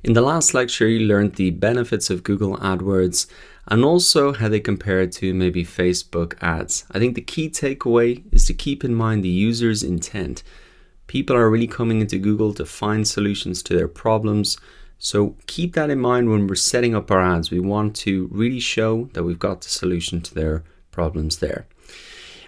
In the last lecture, you learned the benefits of Google AdWords and also how they compare to maybe Facebook ads. I think the key takeaway is to keep in mind the user's intent. People are really coming into Google to find solutions to their problems. So keep that in mind when we're setting up our ads. We want to really show that we've got the solution to their problems there.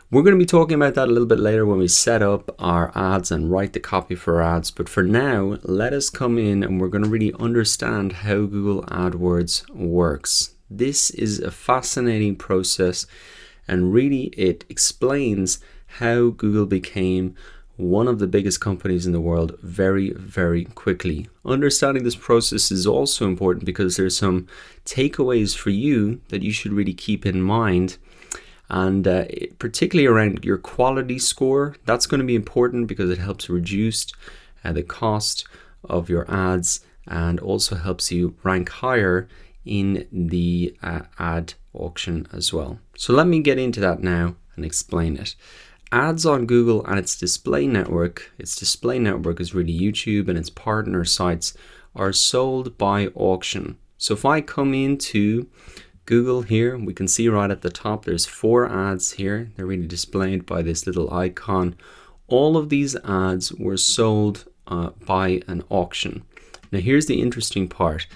We're going to be talking about that a little bit later when we set up our ads and write the copy for our ads. But for now, let us come in and we're going to really understand how Google AdWords works. This is a fascinating process and really it explains how Google became one of the biggest companies in the world very, very quickly. Understanding this process is also important because there's some takeaways for you that you should really keep in mind. And particularly around your quality score, that's going to be important because it helps reduce the cost of your ads and also helps you rank higher in the ad auction as well. So let me get into that now and explain it. Ads on Google and its display network is really YouTube, and its partner sites are sold by auction. So if I come into Google here, we can see right at the top there's 4 ads here. They're really displayed by this little icon. All of these ads were sold by an auction. Now here's the interesting part.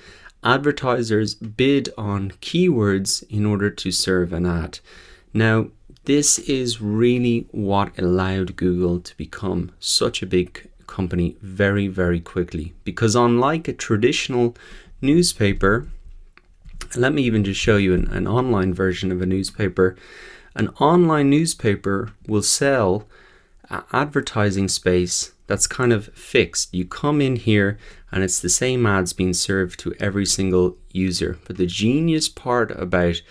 Advertisers bid on keywords in order to serve an ad. Now this is really what allowed Google to become such a big company very, very quickly, because unlike a traditional newspaper, let me even just show you an online version of a newspaper. An online newspaper will sell advertising space that's kind of fixed. You come in here and it's the same ads being served to every single user. But the genius part about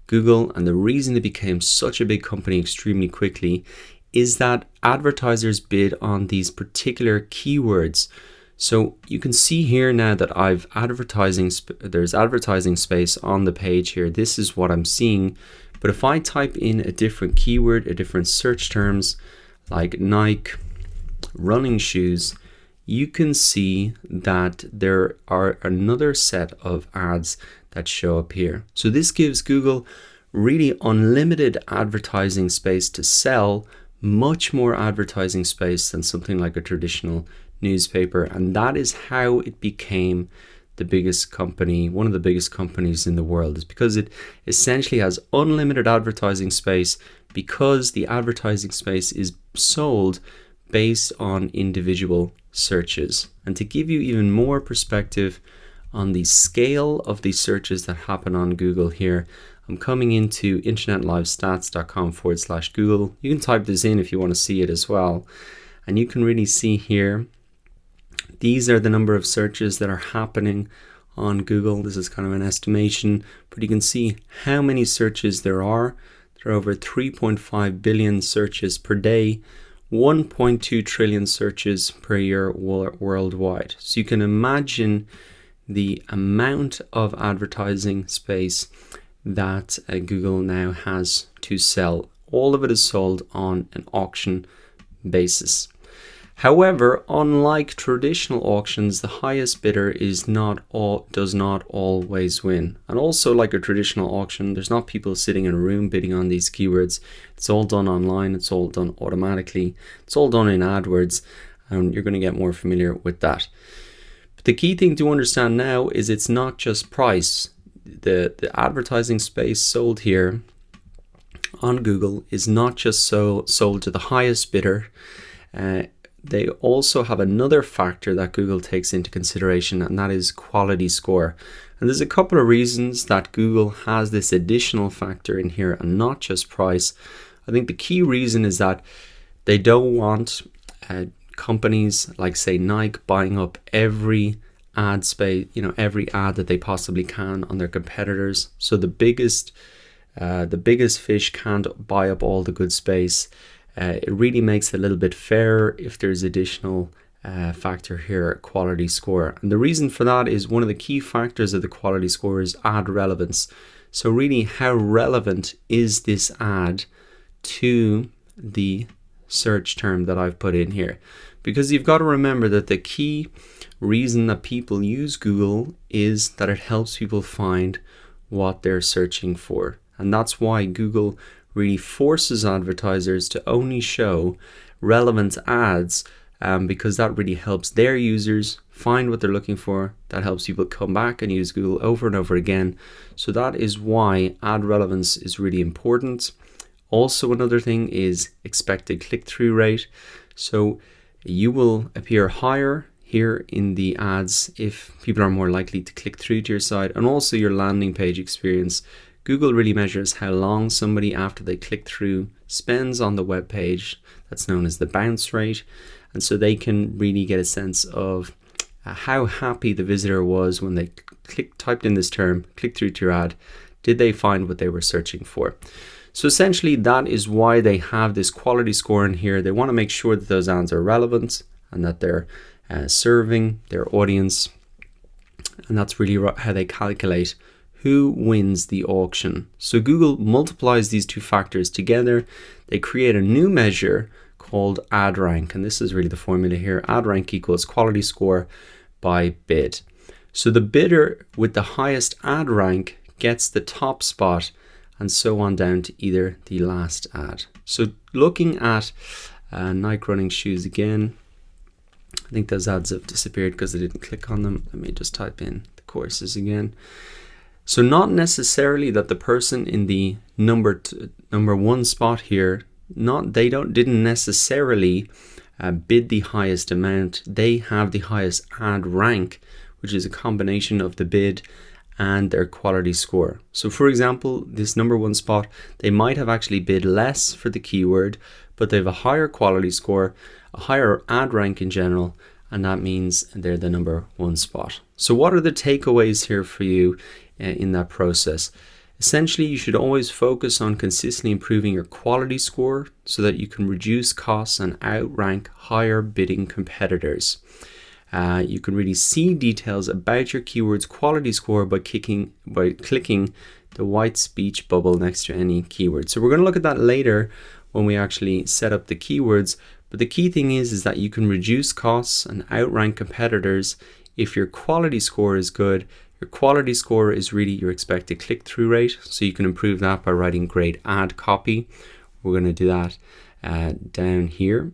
Google and the reason it became such a big company extremely quickly is that advertisers bid on these particular keywords. So you can see here now that there's advertising space on the page here. This is what I'm seeing. But if I type in a different keyword, a different search terms like Nike running shoes, you can see that there are another set of ads that show up here. So this gives Google really unlimited advertising space to sell, much more advertising space than something like a traditional newspaper, and that is how it became the biggest company, one of the biggest companies in the world, is because it essentially has unlimited advertising space because the advertising space is sold based on individual searches. And to give you even more perspective on the scale of these searches that happen on Google here, I'm coming into internetlivestats.com/Google. You can type this in if you want to see it as well. And you can really see here, these are the number of searches that are happening on Google. This is kind of an estimation, but you can see how many searches there are. There are over 3.5 billion searches per day, 1.2 trillion searches per year worldwide. So you can imagine the amount of advertising space that Google now has to sell. All of it is sold on an auction basis. However, unlike traditional auctions, the highest bidder does not always win. And also, like a traditional auction, there's not people sitting in a room bidding on these keywords. It's all done online. It's all done automatically. It's all done in AdWords, and you're going to get more familiar with that. But the key thing to understand now is it's not just price. The advertising space sold here on Google is not just sold to the highest bidder. They also have another factor that Google takes into consideration, and that is quality score. And there's a couple of reasons that Google has this additional factor in here and not just price. I think the key reason is that they don't want companies like, say, Nike buying up every ad space, every ad that they possibly can on their competitors. So the biggest fish can't buy up all the good space. It really makes it a little bit fairer if there's additional factor here, quality score. And the reason for that is one of the key factors of the quality score is ad relevance. So really, how relevant is this ad to the search term that I've put in here? Because you've got to remember that the key reason that people use Google is that it helps people find what they're searching for. And that's why Google really forces advertisers to only show relevant ads, because that really helps their users find what they're looking for. That helps people come back and use Google over and over again. So that is why ad relevance is really important. Also, another thing is expected click-through rate. So you will appear higher here in the ads if people are more likely to click through to your site, and also your landing page experience. Google really measures how long somebody after they click through spends on the web page. That's known as the bounce rate. And so they can really get a sense of how happy the visitor was when they typed in this term, clicked through to your ad. Did they find what they were searching for? So essentially that is why they have this quality score in here. They want to make sure that those ads are relevant and that they're serving their audience. And that's really how they calculate who wins the auction. So Google multiplies these two factors together. They create a new measure called ad rank. And this is really the formula here. Ad rank equals quality score by bid. So the bidder with the highest ad rank gets the top spot, and so on down to either the last ad. So looking at Nike running shoes again, I think those ads have disappeared because I didn't click on them. Let me just type in the courses again. So not necessarily that the person in the number one spot here, didn't necessarily bid the highest amount. They have the highest ad rank, which is a combination of the bid and their quality score. So for example, this number one spot, they might have actually bid less for the keyword, but they have a higher quality score, a higher ad rank in general, and that means they're the number one spot. So what are the takeaways here for you in that process? Essentially, you should always focus on consistently improving your quality score so that you can reduce costs and outrank higher bidding competitors. You can really see details about your keyword's quality score by clicking the white speech bubble next to any keyword. So we're going to look at that later when we actually set up the keywords. But the key thing is that you can reduce costs and outrank competitors if your quality score is good. Your quality score is really your expected click-through rate. So you can improve that by writing great ad copy. We're going to do that down here.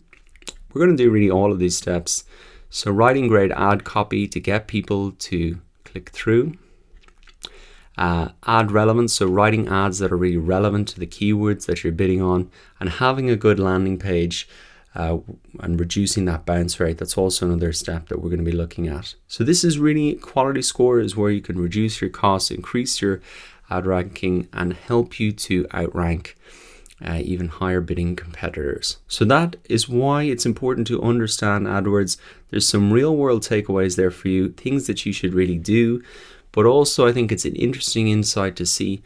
We're going to do really all of these steps. So writing great ad copy to get people to click through. Ad relevance, so writing ads that are really relevant to the keywords that you're bidding on, and having a good landing page and reducing that bounce rate. That's also another step that we're going to be looking at. So this is really quality score is where you can reduce your costs, increase your ad ranking, and help you to outrank even higher bidding competitors. So that is why it's important to understand AdWords. There's some real world takeaways there for you, things that you should really do, but also I think it's an interesting insight to see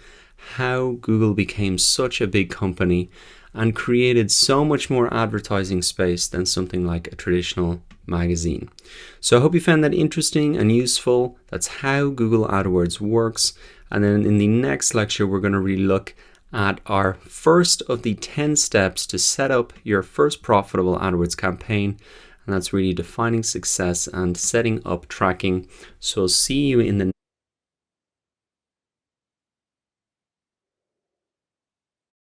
how Google became such a big company and created so much more advertising space than something like a traditional magazine. So I hope you found that interesting and useful. That's how Google AdWords works. And then in the next lecture, we're going to really look at our first of the 10 steps to set up your first profitable AdWords campaign. And that's really defining success and setting up tracking. So I'll see you in the